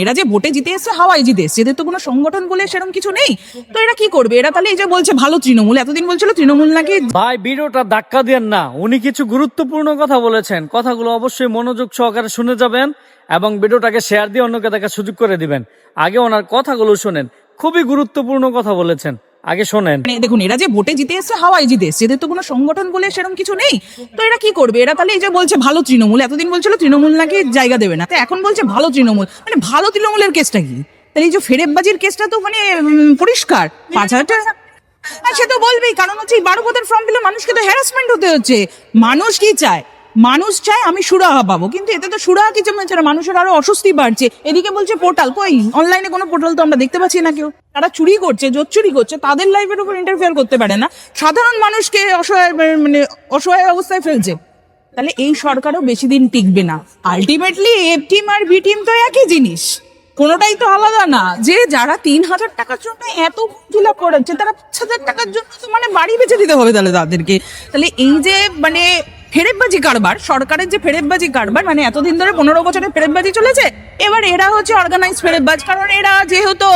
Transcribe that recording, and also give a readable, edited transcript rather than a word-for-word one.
এরা যে ভোটে জিতে এসছে হাওয়ায় জিতে এসছে, এদের তো কোনো সংগঠন বলে সেরকম কিছু নেই। তো এরা কি করবে? এরা তাহলে এই যে বলছে ভালো তৃণমূল, এতদিন বলছিল তৃণমূল নাকি। ভাই ভিডিওটা ধাক্কা দেন না, উনি কিছু গুরুত্বপূর্ণ কথা বলেছেন, কথাগুলো অবশ্যই মনোযোগ সহকারে শুনে যাবেন এবং ভিডিওটাকে শেয়ার দিয়ে অন্যকে দেখার সুযোগ করে দিবেন। আগে ওনার কথাগুলো শুনেন, খুবই গুরুত্বপূর্ণ কথা বলেছেন, আগে শোনেন। দেখুন, এরা যে ভোটে জিতে এসছে হাওয়ায় জিতে এসছে, এদের তো কোনো সংগঠন বলে সেরকম কিছু নেই। তো এরা কি করবে? এরা তাহলে এই যে বলছে ভালো তৃণমূল, এতদিন বলছিল তৃণমূল নাকি জায়গা দেবে না, তো এখন বলছে ভালো তৃণমূল। মানে ভালো তৃণমূলের কেসটা কি? তাহলে এই যে ফেরেববাজির কেসটা তো মানে পরিষ্কার। 5,000 টাকা সে তো বলবেই, কারণ হচ্ছে এই 12 পদের ফর্ম দিলে মানুষকে তো হ্যারাসমেন্ট হতে হচ্ছে। মানুষ কি চায়? মানুষ চায় আমি সুরাহা পাবো, কিন্তু এতে তো সুরাহা কিছু মিলছে না, মানুষের আরো অস্বস্তি বাড়ছে। এদিকে বলছে পোর্টাল, কই অনলাইনে কোনো পোর্টাল তো আমরা দেখতে পাচ্ছি না। কেউ তারা চুরি করছে, জোর চুরি করছে, তাদের লাইফের উপর ইন্টারফেয়ার করতে পারে না, সাধারণ মানুষকে অসহায় অবস্থায় ফেলছে। তাহলে এই সরকারও বেশি দিন টিকবে না। আলটিমেটলি এফ টিম আর বি টিম তো একই জিনিস, কোনোটাই তো আলাদা না। যে যারা 3,000 টাকার জন্য এত ফিল আপ করাচ্ছে, তারা 5,000 টাকার জন্য তো মানে বাড়ি বেঁচে দিতে হবে তাহলে তাদেরকে। তাহলে এই যে মানে ফেরেববাজি কারবার, সরকারের যে ফেরেববাজি কারবার, মানে এতদিন ধরে 15 বছরের ফেরেববাজি চলেছে, এবার এরা হচ্ছে অর্গানাইজ ফেরেববাজ। কারণ এরা যেহেতু